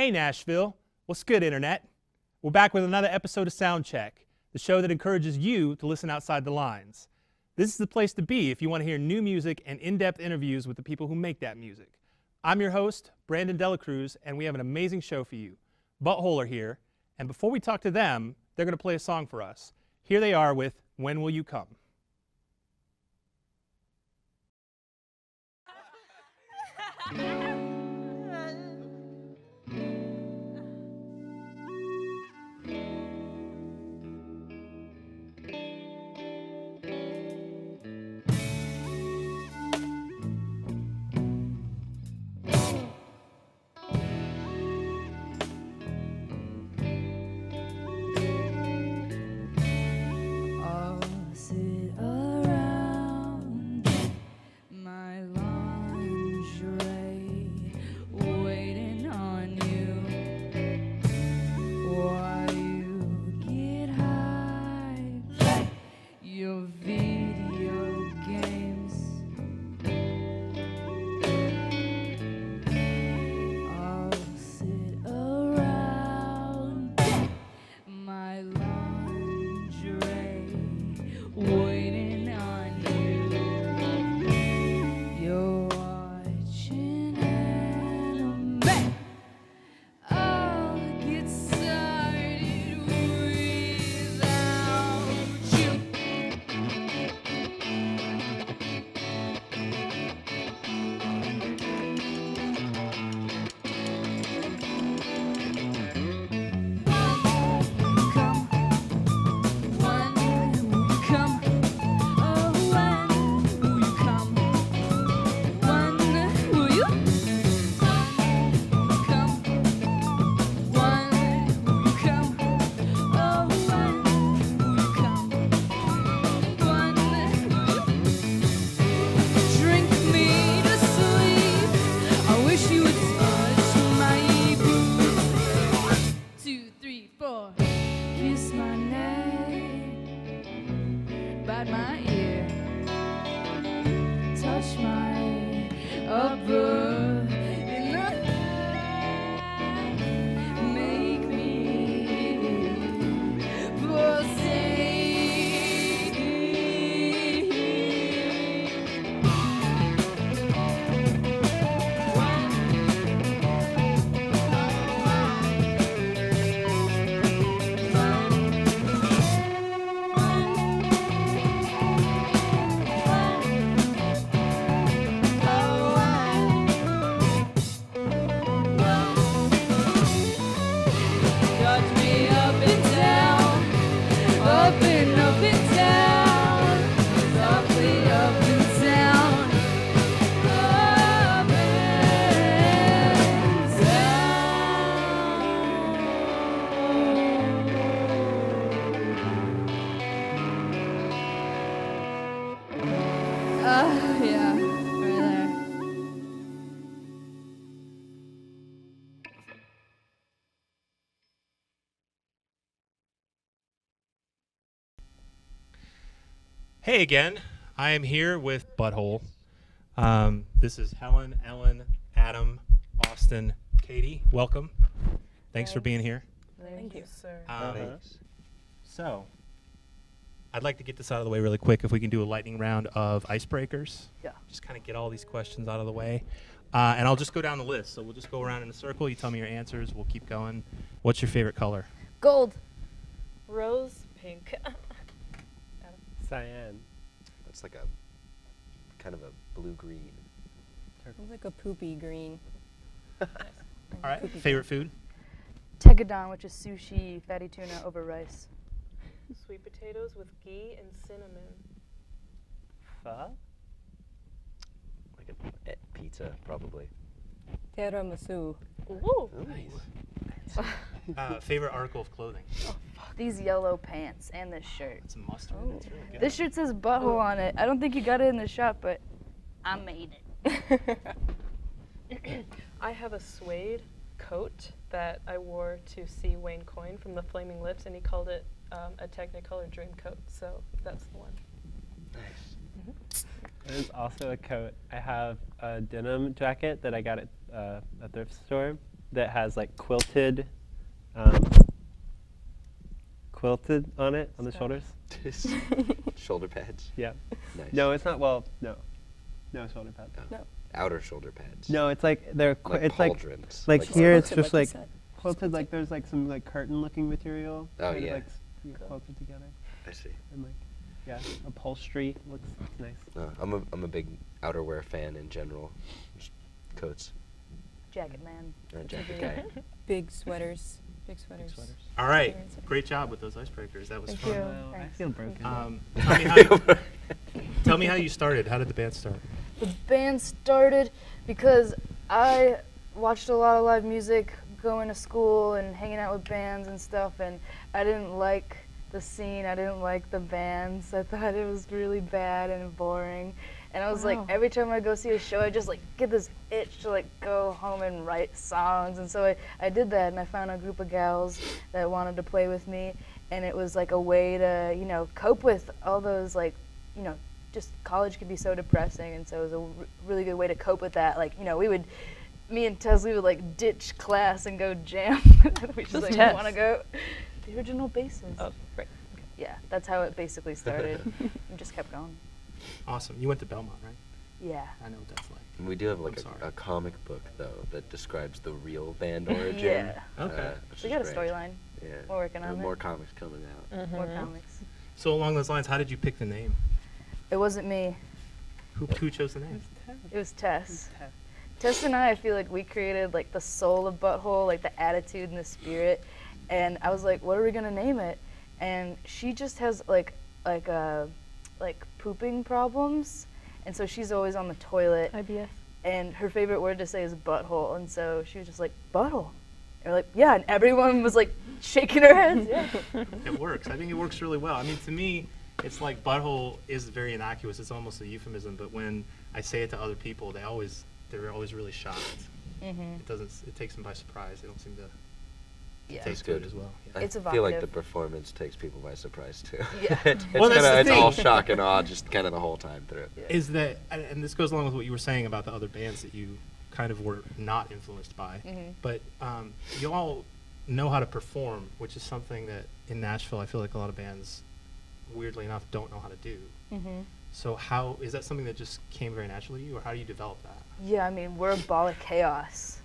Hey Nashville, what's good internet? We're back with another episode of Soundcheck, the show that encourages you to listen outside the lines. This is the place to be if you want to hear new music and in-depth interviews with the people who make that music. I'm your host, Brandon Delacruz, and we have an amazing show for you. Butthole are here, and before we talk to them, they're going to play a song for us. Here they are with When Will You Come? Hey again, I am here with Butthole. This is Helen, Ellen, Adam, Austin, Katie. Welcome. Thanks for being here. Thank you, sir. So, I'd like to get this out of the way really quick if we can do a lightning round of icebreakers. Yeah. Just kind of get all these questions out of the way. And I'll just go down the list. So we'll just go around in a circle. You tell me your answers. We'll keep going. What's your favorite color? Gold. Rose pink. Cyan. That's like a kind of a blue-green. It's like a poopy green. All right. Favorite food? Tegadon, which is sushi, fatty tuna over rice. Sweet potatoes with ghee and cinnamon. Pho? Like a pizza, probably. Tiramisu. Ooh. Nice. Favorite article of clothing? Oh, fuck. These yellow pants and this shirt. It's a mustard. Oh. It's really good. This shirt says Butthole on it. I don't think you got it in the shop, but I made it. I have a suede coat that I wore to see Wayne Coyne from the Flaming Lips, and he called it a Technicolor dream coat, so that's the one. Nice. There's also a coat. I have a denim jacket that I got at a thrift store that has like quilted on it, on the shoulders. Shoulder pads. Yeah. Nice. No, it's not. Well, no shoulder pads. No. Outer shoulder pads. No, it's like they're Like it's like pauldrons. here it's quilted, just like like you said. quilted, like there's like some like curtain-looking material. Oh, kind of, yeah. like quilted together, I see. and like upholstery looks nice. I'm a big outerwear fan in general. Just coats. Jacket man. Jacket guy. Big sweaters. Big sweaters. All right, great job with those icebreakers. That was Thank fun. you. Wow, I Thanks. feel broken. Tell me how you started. How did the band start? The band started because I watched a lot of live music going to school and hanging out with bands and stuff, and I didn't like the scene. I didn't like the bands. I thought it was really bad and boring. And I was like, every time I go see a show, I just like get this itch to like go home and write songs. And so I did that, and I found a group of gals that wanted to play with me, and it was like a way to, you know, cope with all those like, you know, just college can be so depressing, and so it was a really good way to cope with that. Like, you know, me and Tess, we would like ditch class and go jam. We just like Tess? want to go. The original bassist. Oh, right. Yeah, that's how it basically started. And just kept going. Awesome. You went to Belmont, right? Yeah. I know what that's like. And we do have like I'm sorry. a comic book though that describes the real band origin. Yeah. Okay. Which We is got a great. storyline. Yeah. We're working on it. More comics coming out. More comics. So along those lines, how did you pick the name? It wasn't me. Who chose the name? It was Tess. Tess and I feel like we created like the soul of Butthole, like the attitude and the spirit. And I was like, what are we gonna name it? And she just has like pooping problems, and so she's always on the toilet. IBS. And her favorite word to say is butthole, and so she was just like, butthole. And we're like, yeah, and everyone was like shaking their heads. Yeah. It works. I think it works really well. I mean, to me, it's like butthole is very innocuous. It's almost a euphemism, but when I say it to other people, they're always really shocked. It takes them by surprise. They don't seem to Yeah. taste good. good as well. Yeah. It's I feel like the evocative. performance takes people by surprise too. Yeah. it's Well, that's the it's all thing. shock and awe just kind of the whole time through. Is that, and this goes along with what you were saying about the other bands that you kind of were not influenced by, but you all know how to perform, which is something that in Nashville I feel like a lot of bands, weirdly enough, don't know how to do. So how, is that something that just came very naturally to you, or how do you develop that? Yeah, I mean, we're a ball of chaos.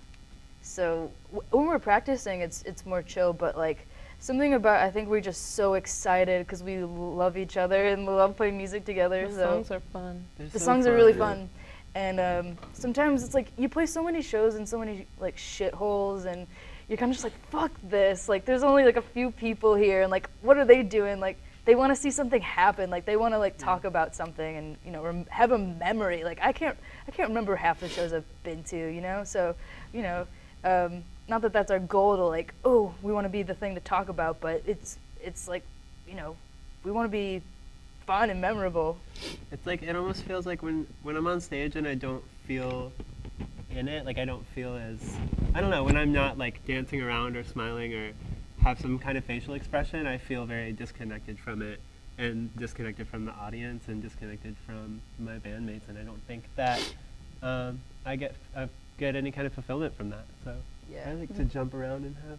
So when we're practicing, it's more chill, but like something about, I think we're just so excited because we love each other and love playing music together. The so songs are fun. the songs are really fun. And sometimes it's like you play so many shows in so many like shitholes, and you're kind of just like, fuck this. Like there's only like a few people here, and like what are they doing? Like they want to see something happen. Like they want to like talk about something and, you know, have a memory. Like I can't remember half the shows I've been to, you know. So, you know, not that that's our goal to like, oh, we want to be the thing to talk about, but it's like, you know, we want to be fun and memorable. It's like, it almost feels like when I'm on stage and I don't feel in it, like I don't feel as, I don't know, when I'm not like dancing around or smiling or have some kind of facial expression, I feel very disconnected from it, and disconnected from the audience, and disconnected from my bandmates, and I don't think that I get any kind of fulfillment from that. So Yeah. I like to jump around and have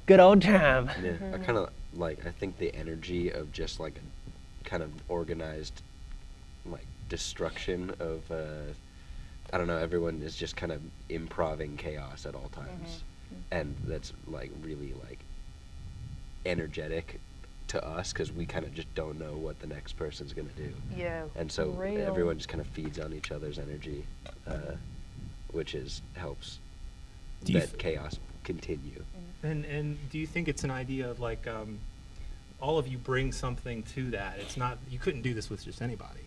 good old time. Yeah, I kind of like, I think the energy of just like a kind of organized like destruction of I don't know, everyone is just kind of improving chaos at all times, and that's like really like energetic to us because we kind of just don't know what the next person's gonna do. Yeah. And so Real. everyone just kind of feeds on each other's energy, which helps Do you that chaos continue. And do you think it's an idea of like all of you bring something to that? It's not, you couldn't do this with just anybody.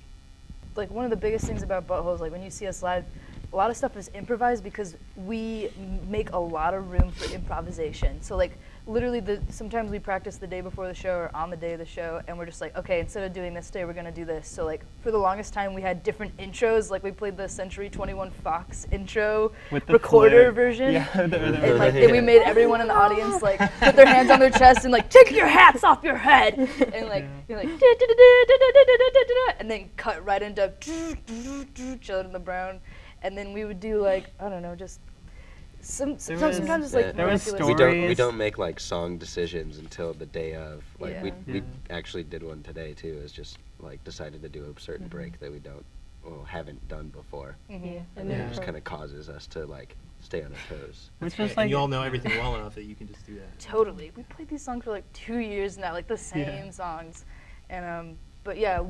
Like one of the biggest things about Butthole is like when you see us live, a lot of stuff is improvised because we make a lot of room for improvisation. So like literally sometimes we practice the day before the show or on the day of the show, and we're just like, okay, instead of doing this today, we're gonna do this. So like for the longest time we had different intros, like we played the Century 21 Fox intro With the recorder flare. version. Yeah, And like then we made everyone in the audience like put their hands on their chest and like take your hats off your head, and like you're like and then cut right into Children of the Brown, and then we would do like, I don't know, just Sometimes it's like there was miraculous. We stories. don't make like song decisions until the day of. Like Yeah. we Yeah. actually did one today too. It's just like decided to do a certain break that we haven't done before, Mhm. Yeah. and Yeah. then it just kind of causes us to like stay on our toes. Which And was like you all know everything well enough that you can just do that. Totally. We played these songs for like 2 years now, like the same songs. And but yeah,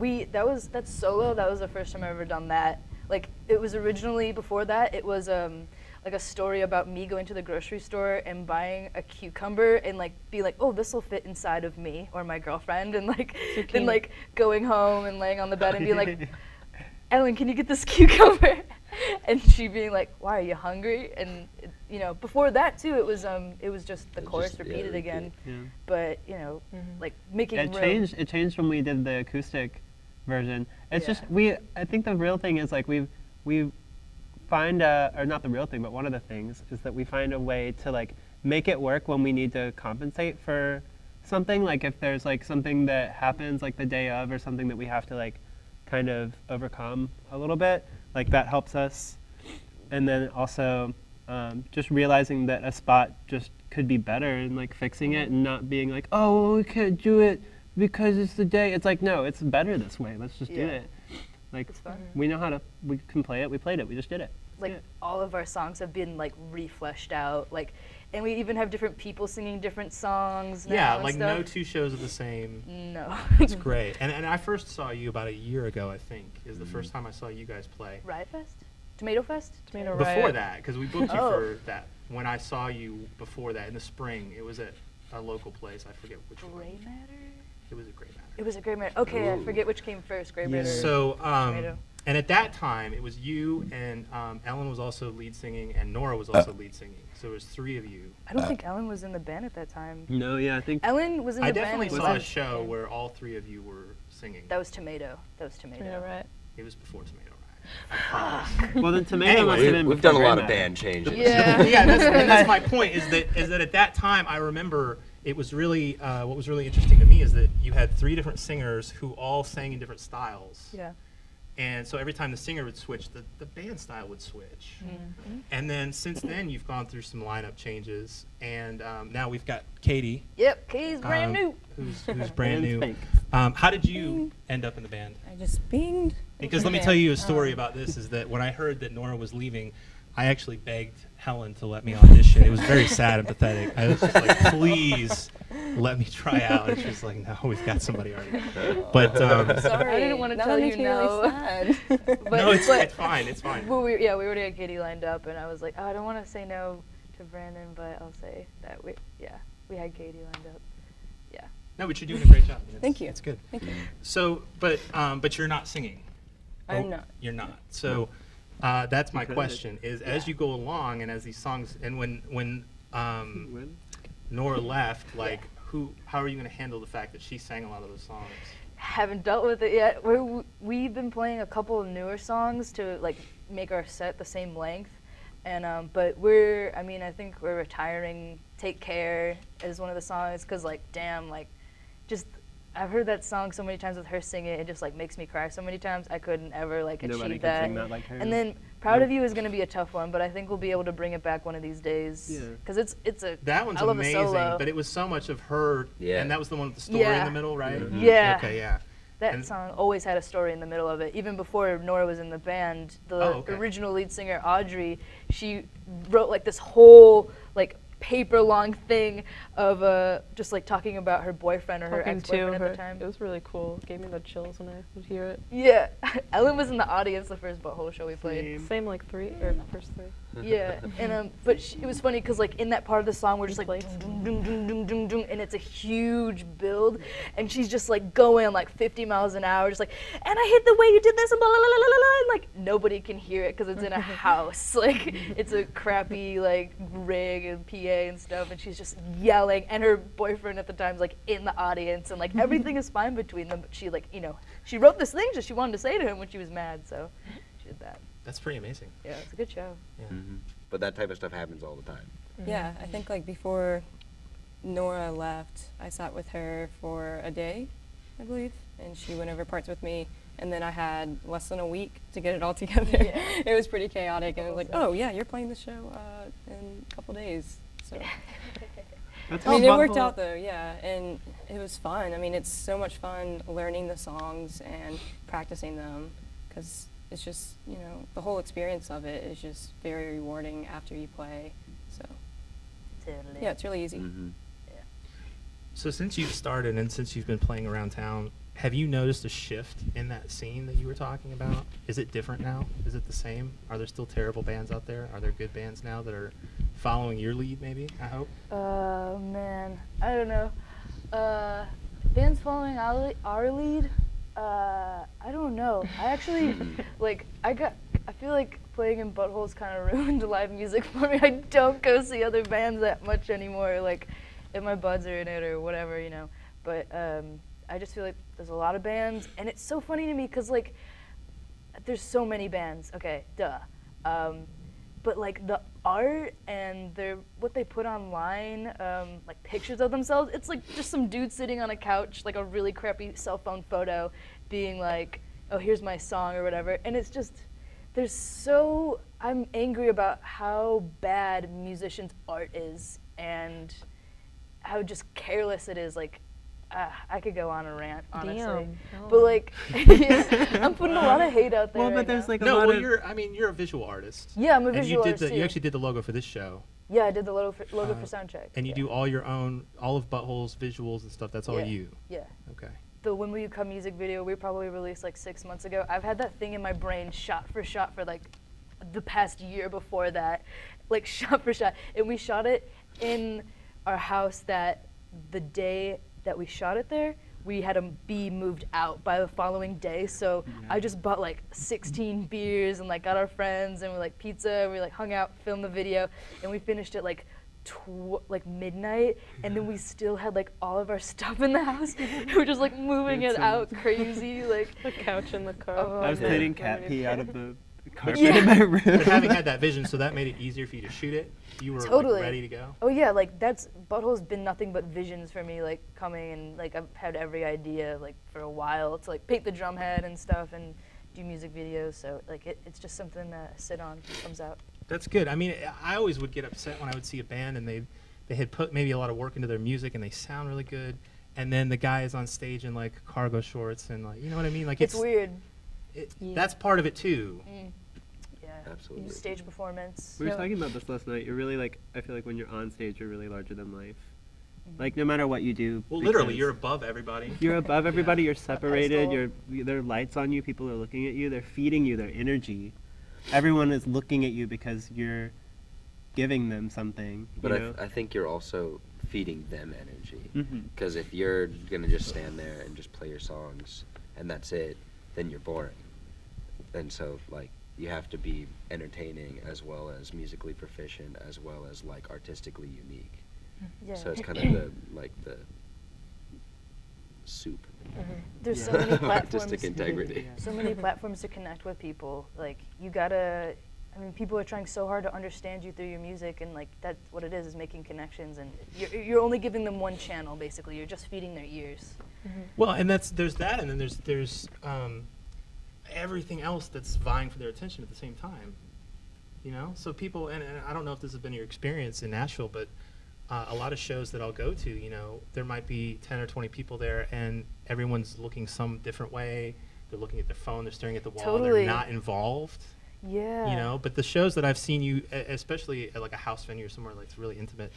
that's solo. That was the first time I've ever done that. Like it was originally before that, it was like a story about me going to the grocery store and buying a cucumber and like be like, oh, this will fit inside of me or my girlfriend, and like then like going home and laying on the bed and being like, Ellen, can you get this cucumber? And she being like, why, are you hungry? And before that too, it was just the It chorus just- yeah, repeated repeat. again. Yeah. But like making It room. changed when we did the acoustic version. It's Yeah. just I think the real thing is like we find or not the real thing, but one of the things is that we find a way to like make it work when we need to compensate for something. Like if there's like something that happens like the day of or something that we have to like kind of overcome a little bit, like that helps us. And then also just realizing that a spot just could be better and like fixing it and not being like, oh, well, we can't do it because it's the day. It's like, no, it's better this way. Let's just do Yeah. it. Like It's fun. we know we can play it. We played it. We just did it. Like Yeah. all of our songs have been like refleshed out, like, and we even have different people singing different songs now. Yeah, and like stuff. no two shows are the same. No. It's great. And I first saw you about a year ago, I think, is the first time I saw you guys play. Riot Fest? Tomato Fest? Tomato Before Riot. that, because we booked you Oh. for that. When I saw you before that in the spring, it was at a local place. I forget which one. Gray Matter? It was a Great Matter. It was a Gray Matter. Okay, I Ooh. forget which came first, Gray Yeah. Matter. So, Tomato. and at that time, it was you and Ellen was also lead singing, and Nora was also lead singing. So it was three of you. I don't think Ellen was in the band at that time. No, yeah, I think Ellen was in the I band. definitely and saw a left. show where all three of you were singing. That was Tomato. Tomato Riot. It was before Tomato Riot. I promise. well then tomato Anyway, must have been We've done a before lot of Gray Matter. band changes. Yeah. Yeah, and that's my point. Is that at that time I remember it was really what was really interesting to me is that you had three different singers who all sang in different styles. Yeah. And so every time the singer would switch, the band style would switch. And then since then, you've gone through some lineup changes, and now we've got Katie, Yep, Katie's brand new. who's brand new. Spank. How did you end up in the band? I just binged. Because let me tell you a story about this. Is that when I heard that Nora was leaving, I actually begged Helen to let me audition. It was very sad and pathetic. I was just like, please let me try out. And she was like, no, we've got somebody already. But Sorry. I didn't wanna Now tell that you makes me no. really sad. But, no, it's but fine. It's fine. well, we already had Katie lined up, and I was like, oh, I don't want to say no to Brandon, but I'll say that we had Katie lined up. Yeah. No, but you're doing a great job. It's- Thank you. It's good. Thank you. So, but you're not singing. I'm Oh, not. You're not. So that's my could. question: is as you go along and as these songs, and when When? Nora left, like how are you going to handle the fact that she sang a lot of those songs? Haven't dealt with it yet. We've been playing a couple of newer songs to like make our set the same length, and but I think we're retiring. Take Care is one of the songs, cause like damn, like just I've heard that song so many times with her singing it just like makes me cry so many times. I couldn't ever like Nobody achieve can that. sing that like her. And then Proud of You is gonna be a tough one, but I think we'll be able to bring it back one of these days. Yeah. Cause it's a That one's I love a amazing, solo. but it was so much of her, Yeah. and that was the one with the story in Yeah. the middle, right? Yeah. Okay, yeah. That And- song always had a story in the middle of it. Even before Nora was in the band, the Oh, okay. original lead singer Audrey, she wrote like this whole like paper long thing of just like talking about her boyfriend or her Talking ex-boyfriend to at her. the time. It was really cool. Gave me the chills when I would hear it. Yeah, Ellen was in the audience the first Butthole show we played. Same. Same like first three. Yeah, and but it was funny because like in that part of the song we're just like Plays. dum, dum, dum, dum, dum, dum, and it's a huge build, and she's just like going like 50 miles an hour, just like, and I hate the way you did this, and blah blah blah blah blah, and like nobody can hear it because it's in a house, like it's a crappy like rig and PA and stuff, and she's just yelling, and her boyfriend at the time's like in the audience, and like everything is fine between them, but she like she wrote this thing that she wanted to say to him when she was mad, so she did that. That's pretty amazing. Yeah, it's a good show. Yeah. Mhm. But that type of stuff happens all the time. Yeah, I think like before Nora left, I sat with her for a day, I believe, and she went over parts with me. And then I had less than a week to get it all together. Yeah. It was pretty chaotic, and it was like, oh yeah, you're playing the show in couple days. So That's I mean, how it worked Butthole- out though, yeah, and it was fun. I mean, it's so much fun learning the songs and practicing them, because it's just, you know, the whole experience of it is just very rewarding after you play. So Totally. yeah, it's really easy. Mm-hmm. So since you've started and since you've been playing around town, have you noticed a shift in that scene that you were talking about? Is it different now? Is it the same? Are there still terrible bands out there? Are there good bands now that are following your lead, maybe, I hope? Man, I don't know. Bands following our lead, I don't know. I actually, I feel like playing in Butthole's kind of ruined live music for me. I don't go see other bands that much anymore, like, if my buds are in it or whatever, you know. But I just feel like there's a lot of bands, and it's so funny to me because, like, there's so many bands. Okay, duh. But like the art and what they put online, like pictures of themselves, it's like just some dude sitting on a couch, like a really crappy cell phone photo, being like, "Oh, here's my song" or whatever. And it's just, I'm angry about how bad musicians' art is and how just careless it is. Like, I could go on a rant, honestly. Damn. But like, yeah, I'm putting a lot of hate out there. Well, right but there's now. like a No, lot well, of you're a visual artist. Yeah, I'm a And visual you artist did too. you actually did the logo for this show. Yeah, I did the logo for Soundcheck. And you do all your own, all of Butthole's visuals and stuff. That's all Yeah. you. Yeah. Okay. The When Will You Come music video we probably released like 6 months ago. I've had that thing in my brain shot for like the past year before that, like shot for shot. And we shot it in our house the day that we shot it there, we had to be moved out by the following day. So I just bought like 16 beers and like got our friends and we like pizza and we like hung out, filmed the video, and we finished it like midnight, and then we still had like all of our stuff in the house. We were just like moving it out crazy, like The couch in the car. Oh, I was man. cleaning cat pee out of the carpet Yeah. in my room. But having had that vision, so that made it easier for you to shoot it. You were Totally. like, ready to go. Oh yeah, like Butthole's been nothing but visions for me, like coming and like I've had every idea like for a while to like paint the drum head and stuff and do music videos. So like it's just something to sit on, comes out. That's good. I mean, I always would get upset when I would see a band and they had put maybe a lot of work into their music and they sound really good, and then the guy is on stage in like cargo shorts and like, you know what I mean? Like It's weird. That's part of it too. Yeah. Absolutely. Stage performance. We were Yeah. talking about this last night. You're really like, I feel like when you're on stage, you're really larger than life. Like no matter what you do. Well, literally, because you're above everybody. you're above everybody. You're separated. pedestal. There are lights on you. People are looking at you. They're feeding you their energy. Everyone is looking at you because you're giving them something. But you know? I think you're also feeding them energy. Mhm. Because if you're gonna just stand there and just play your songs and that's it, then you're boring. And so like you have to be entertaining as well as musically proficient as well as like artistically unique. Yeah. So it's kind of the soup. There's so Yeah. many platforms. Artistic integrity. So many platforms to connect with people. Like you gotta. I mean, people are trying so hard to understand you through your music, and like that's what it is making connections. And you're only giving them one channel, basically. You're just feeding their ears. Well, and there's that, and then there's everything else that's vying for their attention at the same time. You know, so people, and I don't know if this has been your experience in Nashville, but a lot of shows that I'll go to, you know, there might be 10 or 20 people there, and everyone's looking some different way. They're looking at their phone, they're staring at the wall, Totally. they're not involved. Yeah. You know, but the shows that I've seen you, especially at like a house venue or somewhere like it's really intimate,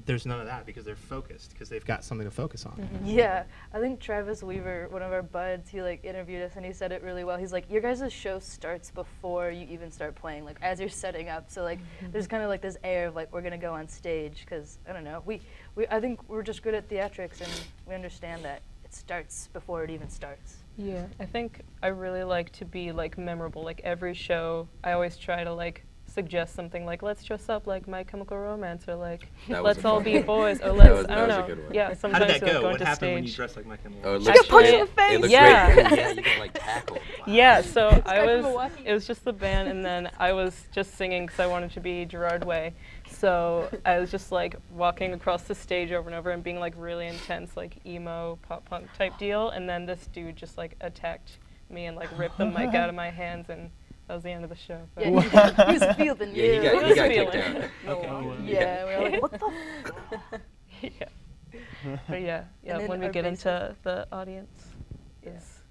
there's none of that because they're focused, because they've got something to focus on. Yeah, I think Travis Weaver, one of our buds, he like interviewed us and he said it really well. He's like, your guys' show starts before you even start playing, like as you're setting up. So like, there's kind of like this air of like we're gonna go on stage, because I don't know, I think we're just good at theatrics and we understand that it starts before it even starts. Yeah, I think I really like to be like memorable. Like every show, I always try to like suggest something like, let's dress up like My Chemical Romance, or like That was let's a all fun be one. boys, or That let's was- I don't that was a know. good one. Yeah, How sometimes did that we'll go? go What into happened when you stage. dressed like My Chemical Oh, it Romance? She got punched in the It face. looked Yeah. great. Yeah, you get like tackled. Yeah, so guy I from was, Milwaukee. it was just the band, and then I was just singing because I wanted to be Gerard Way. So I was just like walking across the stage over and over and being like really intense, like emo, pop punk type deal. And then this dude just like attacked me and like ripped the mic out of my hands, and That was the end of the show. Yeah, he was fielding you. Yeah, he was got kicked feeling out. it. Okay. Oh, wow. Yeah, we were like, what the? Yeah. But yeah, then when we our get bassist- into the audience, Yeah. is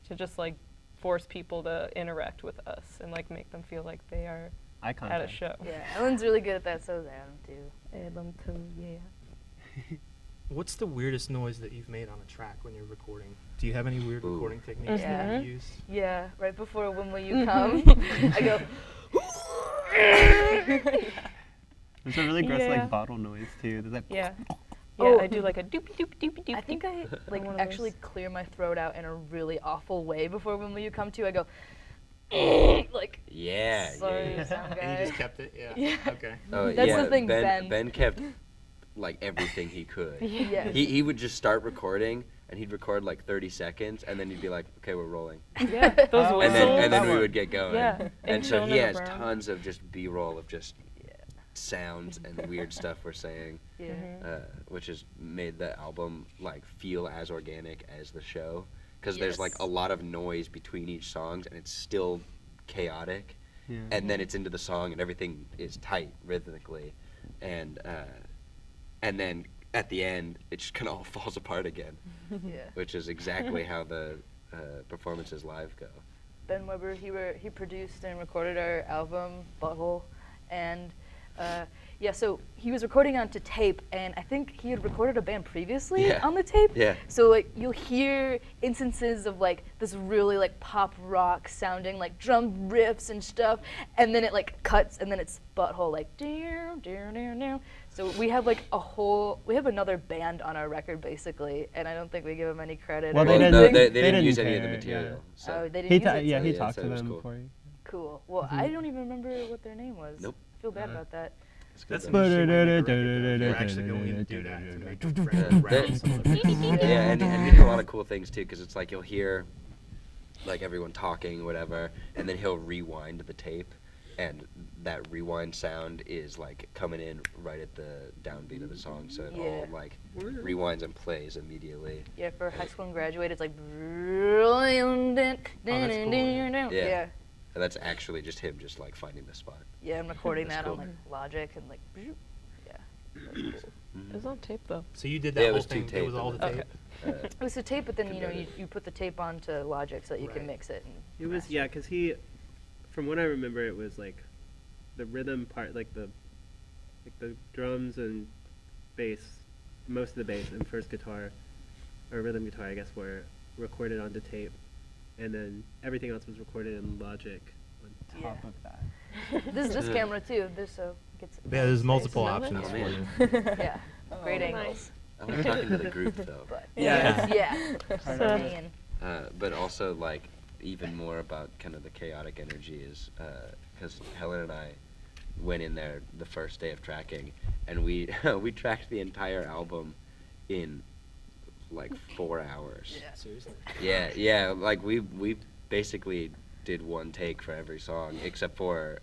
to just like force people to interact with us and like make them feel like they are Eye at a contact. show. Yeah, Ellen's really good at that. So is Adam too. Adam too, yeah. What's the weirdest noise that you've made on a track when you're recording? Do you have any weird Ooh. recording techniques that Mhm. you use? Yeah, right before When Will You Come, I go. There's a really gross Yeah. like bottle noise too. There's like Yeah. Oh. Yeah, I do like a doopy doopy doopy doopy. I think I like One of actually those. clear my throat out in a really awful way before When Will You Come to. I go like. Yeah. Sorry, yeah. sound guy. And you just kept it? Yeah. Yeah. Okay. Oh, That's yeah. the thing, Ben. Ben kept like everything he could. Yeah. He would just start recording, and he'd record like 30 seconds, and then he'd be like, "Okay, we're rolling," Yeah, those Oh, whistles. and then That we one. would get going. Yeah, And so filling he in the has brown. tons of just B-roll of just sounds and weird stuff we're saying, Yeah. Mhm. which has made the album like feel as organic as the show, because there's like Yes. a lot of noise between each songs, and it's still chaotic. yeah. And then it's into the song and everything is tight rhythmically, and then at the end it just kind of all falls apart again, Yeah. which is exactly how the performances live go. Ben Weber, he produced and recorded our album Butthole, and yeah, so he was recording onto tape, and I think he had recorded a band previously Yeah. on the tape. Yeah. So like you'll hear instances of like this really like pop rock sounding like drum riffs and stuff, and then it like cuts, and then it's Butthole like dear dear dear dear. So we have like we have another band on our record basically, and I don't think we give them any credit. Well, or they Well, didn't- no, anything. they didn't use didn't any of the care, yeah. material. So. Oh, they didn't He use ta- it, yeah, so- he Yeah, talked so to it was them cool. before. He, Cool. Well, I don't even remember what their name was. Nope. I feel bad about that. That's good. interesting. When you make a record, though, you're actually going to do that to make the record round some of the things. Yeah, and he did a lot of cool things too, because it's like you'll hear like everyone talking, whatever, and then he'll rewind the tape, and that rewind sound is like coming in right at the downbeat of the song, so it all Yeah. like rewinds and plays immediately. Yeah, for High School and Graduate, it's like. Oh, that's cool, Yeah. Yeah. And that's actually just him just like finding the spot. Yeah, I'm recording That's that on cool. like Logic and like. Yeah. That's cool. It was on tape though. So you did Yeah, that it whole was two thing. It tape was all and the then- tape. It was the tape, but then you know Converted. you put the tape onto Logic so that you Right. can mix it. And it was master. yeah, because he, from what I remember, it was like the rhythm part, like the drums and bass, most of the bass and first guitar, or rhythm guitar, I guess, were recorded onto tape, and then everything else was recorded in Logic on top Yeah. of that. This camera too. This so gets. Yeah, there's multiple Nice. options Oh, for man. you. Yeah. Great Oh, angles. I like talking to the group though. But Yeah. yeah. Part So- of it. Man. But also like even more about kind of the chaotic energy is because Helen and I went in there the first day of tracking, and we we tracked the entire album in like 4 hours. Yeah. Seriously. Yeah, like we basically did one take for every song except for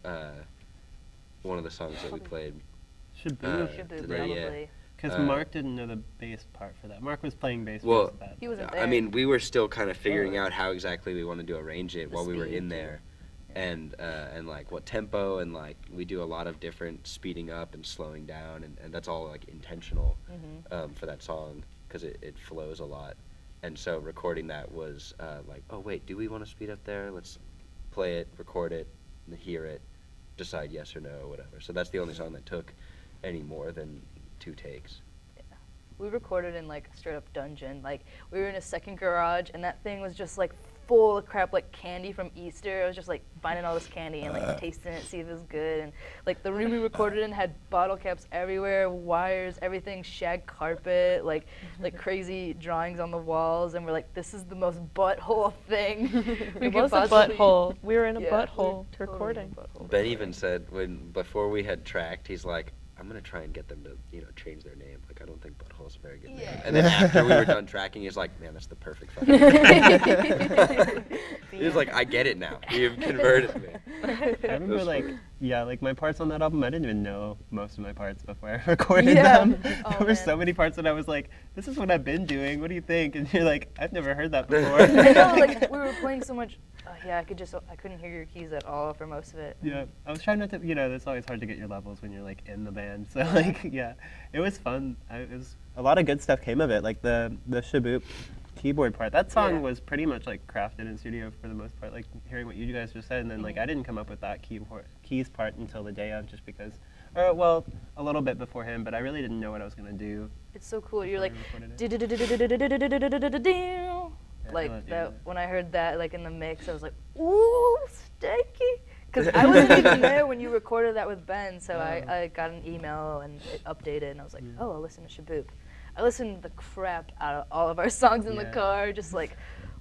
one of the songs that we played. Sheboo, Should do today, yeah. probably. because uh, Mark didn't know the bass part for that. Mark was playing bass Well, most of that. He wasn't there. I mean, we were still kind of figuring Oh. out how exactly we wanted to arrange it The while we were speed, in too. there, and like what tempo, and like we do a lot of different speeding up and slowing down, and that's all like intentional for that song because it flows a lot, and so recording that was like, oh wait, do we want to speed up there? Let's play it, record it, and hear it, decide yes or no, or whatever. So that's the only song that took any more than 2 takes. We recorded in like a straight up dungeon. Like we were in a second garage, and that thing was just like full of crap, like candy from Easter. I was just like finding all this candy and like tasting it, see if it was good. And like the room we recorded in had bottle caps everywhere, wires, everything, shag carpet, like crazy drawings on the walls. And we're like, this is the most butthole thing. we It could was a possibly-" butthole. We were in a Yeah, we were butthole totally recording. butthole. Ben even said before we had tracked, he's like, I'm gonna try and get them to change their name. Like I don't think Butthole's a very good name. Yeah. And then after we were done tracking, he's like, man, that's the perfect fucking name. He was like, I get it now. You've converted me. I remember That's like funny. like my parts on that album. I didn't even know most of my parts before I recorded Yeah. them. Oh, There were man. so many parts that I was like, "This is what I've been doing. What do you think?" And you're like, "I've never heard that before." No, like we were playing so much. Yeah, I couldn't hear your keys at all for most of it. Yeah, I was trying not to, it's always hard to get your levels when you're like in the band. So like, yeah, it was fun. It was a lot of good stuff came of it. Like the Sheboo keyboard part. That song was pretty much like crafted in studio for the most part. Like hearing what you guys just said, and then like I didn't come up with that keys part until the day of, just because, or well, a little bit beforehand, but I really didn't know what I was gonna do. It's so cool. You're like, like that. When I heard that like in the mix, I was like, ooh, stanky. Because I wasn't even there when you recorded that with Ben, so I got an email and it updated, and I was like, oh, I'll listen to Sheboo. I listened the crap out of all of our songs in the car, just like,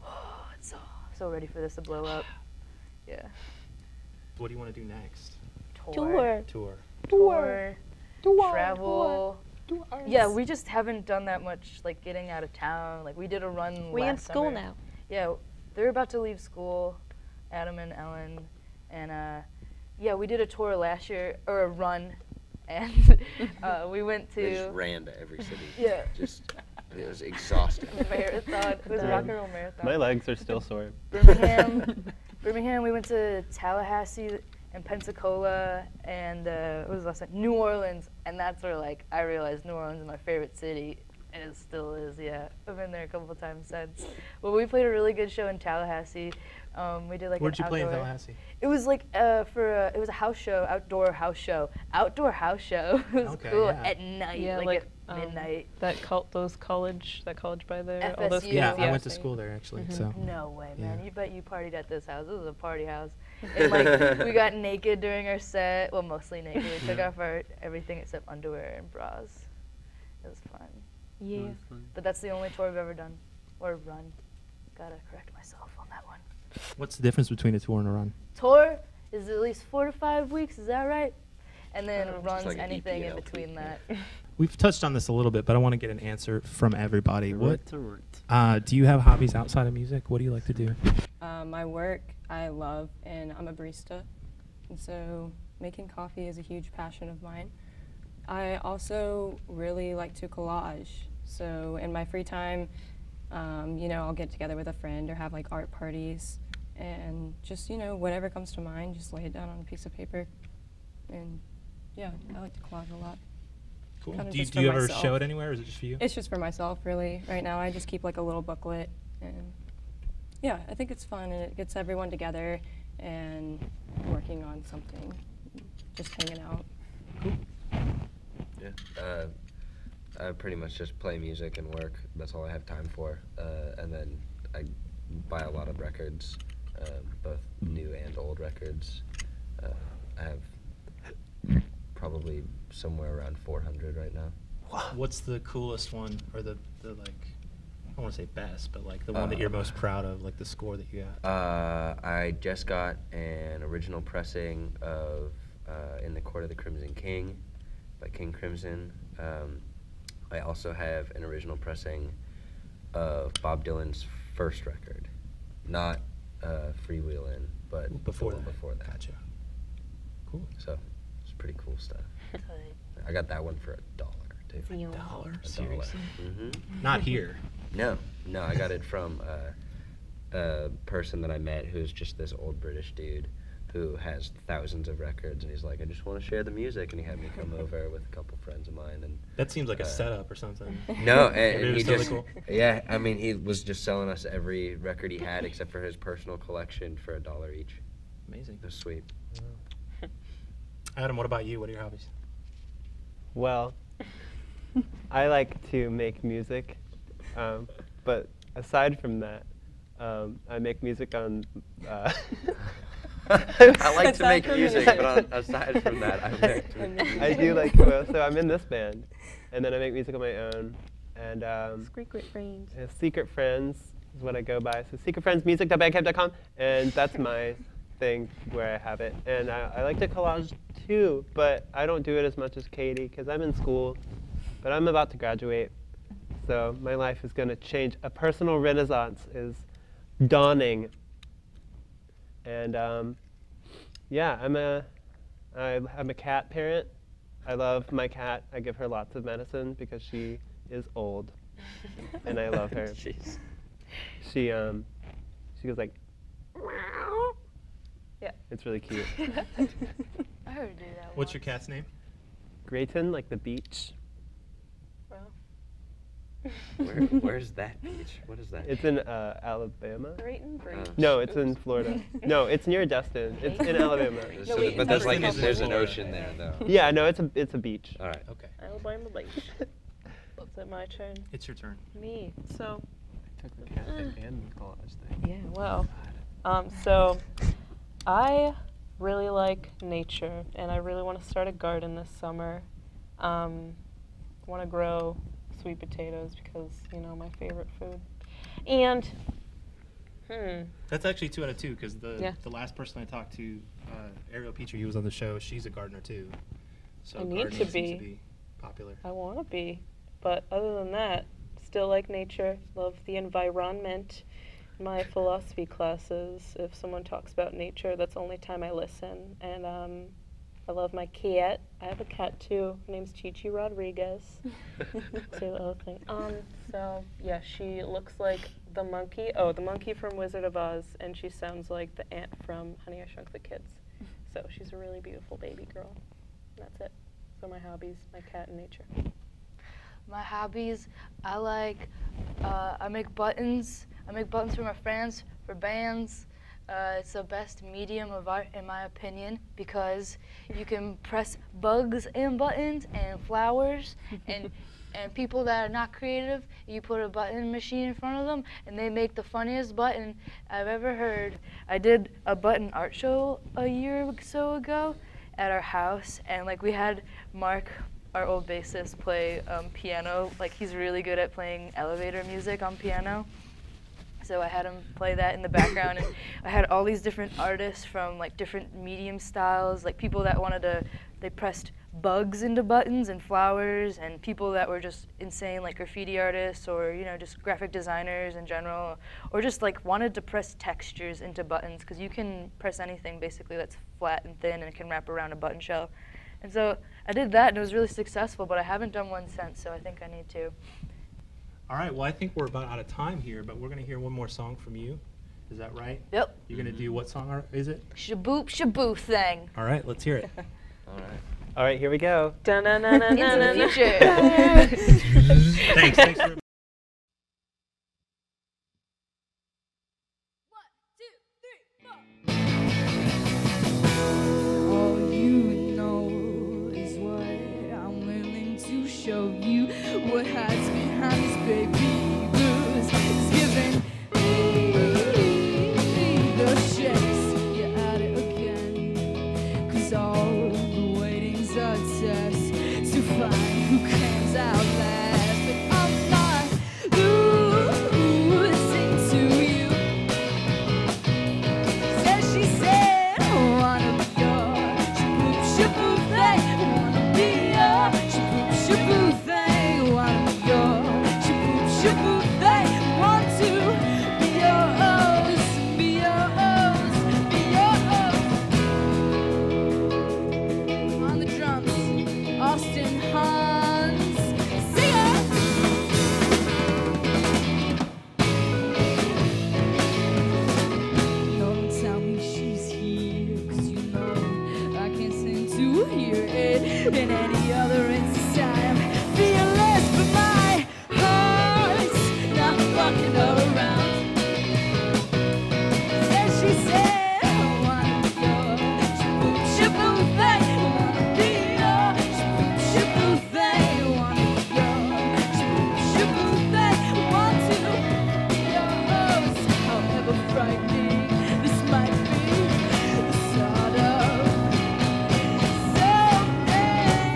oh, it's so ready for this to blow up. Yeah. What do you want to do next? Tour. Travel. Yeah, we just haven't done that much, like getting out of town. Like we did a run We in last school summer. now. Yeah, they're about to leave school, Adam and Ellen, and yeah, we did a tour last year, or a run, and we went to. They just ran to every city. Yeah. It was exhausting. Marathon. It was a rock and roll marathon. My legs are still sore. Birmingham. We went to Tallahassee and Pensacola, and what was the last time? New Orleans, and that's where like I realized New Orleans is my favorite city, and it still is. Yeah, I've been there a couple of times since. Well, we played a really good show in Tallahassee. We did like Where'd you an play in outdoor- Tallahassee? It was like it was a house show, outdoor house show. It was Okay, cool yeah. at night, Yeah, like at midnight. That college by there. All those FSU. Yeah, kids, I went to school there actually. So. No way, man. Yeah. You bet you partied at this house. This was a party house. And like we got naked during our set. Well, mostly naked. We took off our everything except underwear and bras. It was fun. Yeah. But that's the only tour I've ever done or run. Gotta correct myself on that one. What's the difference between a tour and a run? Tour is at least 4 to 5 weeks. Is that right? And then Just runs like an anything in EPL between tweet, that. We've touched on this a little bit, but I want to get an answer from everybody. What What? do you have hobbies outside of music? What do you like to do? My work I love, and I'm a barista, and so making coffee is a huge passion of mine. I also really like to collage, so in my free time, I'll get together with a friend or have like art parties, and just whatever comes to mind, just lay it down on a piece of paper, and yeah, I like to collage a lot. Cool. Kinda Do you, just do for you ever myself. show it anywhere, or is it just for you? It's just for myself, really. Right now, I just keep like a little booklet, and yeah, I think it's fun, and it gets everyone together and working on something, just hanging out. Yeah. I pretty much just play music and work. That's all I have time for. And then I buy a lot of records, both new and old records. I have probably somewhere around 400 right now. What's the coolest one, or the like? I don't want to say best, but like the one that you're most proud of, like the score that you got. I just got an original pressing of In the Court of the Crimson King by King Crimson. I also have an original pressing of Bob Dylan's first record, not Freewheelin', but Before the one that. before that. Gotcha. Cool. So it's pretty cool stuff. I got that one for $1 too. $1? $1. Seriously? Mm-hmm. Not here. No, I got it from a person that I met who's just this old British dude who has thousands of records, and he's like, I just want to share the music, and he had me come over with a couple friends of mine, and That seems like a setup or something. no, Maybe and it he was totally just cool. yeah, I mean he was just selling us every record he had except for his personal collection for $1 each. Amazing. It was sweet. Adam, what about you? What are your hobbies? Well, I like to make music, but aside from that, I make music on. I like to make music, but aside from that, I like to. I do like so I'm in this band, and then I make music on my own, and Secret Brains. Secret Friends is what I go by. So secretfriendsmusic.bandcamp.com, and that's my thing where I have it. And I like to collage too, but I don't do it as much as Katie because I'm in school, but I'm about to graduate, so my life is going to change. A personal renaissance is dawning. And yeah, I'm a cat parent. I love my cat. I give her lots of medicine because she is old, and I love her. Jeez. She goes like, meow. It's really cute. I heard her do that. What's your once. cat's name? Grayton, like the beach. Well, Where's that beach? What is that? It's in Alabama. Drayton Bridge. No, it's in Florida. No, it's near Destin. It's in Alabama. No, wait, But there's like Destin is there's an Florida. ocean there though. Yeah, no, it's a beach. All right. Okay. Alabama Beach. Is it my turn? It's your turn. Me. So, I took the cat and the collage thing. yeah, well. So, I really like nature, and I really want to start a garden this summer. Want to grow sweet potatoes because, you know, my favorite food. And, That's actually 2 out of 2 because Yeah. the last person I talked to, Ariel Petrie, he was on the show. She's a gardener too. So I need gardening to seems be. to be popular. I want to be. But other than that, still like nature, love the environment. My philosophy classes, if someone talks about nature, that's the only time I listen. And I love my cat. I have a cat too. Her name's Chichi Rodriguez. So yeah, she looks like the monkey. Oh, the monkey from Wizard of Oz, and she sounds like the ant from Honey, I Shrunk the Kids. So she's a really beautiful baby girl. That's it. So my hobbies, my cat and nature. My hobbies, I like, I make buttons. I make buttons for my friends, for bands. It's the best medium of art, in my opinion, because you can press bugs in buttons and flowers, and people that are not creative, you put a button machine in front of them, and they make the funniest button I've ever heard. I did a button art show a year or so ago at our house, and like we had Mark, our old bassist, play piano. Like he's really good at playing elevator music on piano. So I had him play that in the background, and I had all these different artists from like different medium styles, like people that they pressed bugs into buttons and flowers, and people that were just insane, like graffiti artists or, you know, just graphic designers in general, or just like wanted to press textures into buttons, because you can press anything basically that's flat and thin and it can wrap around a button shell. And so I did that, and it was really successful, but I haven't done one since, so I think I need to. All right. Well, I think we're about out of time here, but we're gonna hear one more song from you. Is that right? Yep. You're gonna do what song is it? Sheboo-Thang. All right. Let's hear it. All right. All right, here we go. Into the future. Thanks. Thanks for. All you know is what I'm willing to show you. What hides behind this baby blues is giving me the shakes. You're at it again. 'Cause all the waiting's a test to find who comes out last. But I'm not losing to you. She said, I wanna be your Sheboo-Thang. I wanna be your Sheboo-Thang. I wanna be your Sheboo-Thang. I want to be yours, be yours, be yours. On the drums, Austin Hans. Sing it! Don't tell me she's here, 'cause you know I can't seem to hear it in any other instance. I'm fearless, but my heart's not fucking around. And she said, I wanna be your Sheboo-Thang. I wanna be your Sheboo-Thang. I wanna be your Sheboo-Thang. I want to be yours. However frightening this might be, the sort of something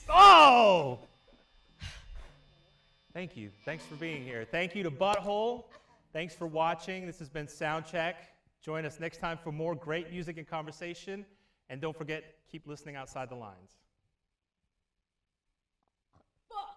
Oh! Thank you. Thanks for being here. Thank you to Butthole. Thanks for watching. This has been Soundcheck. Join us next time for more great music and conversation. And don't forget, keep listening outside the lines. Fuck!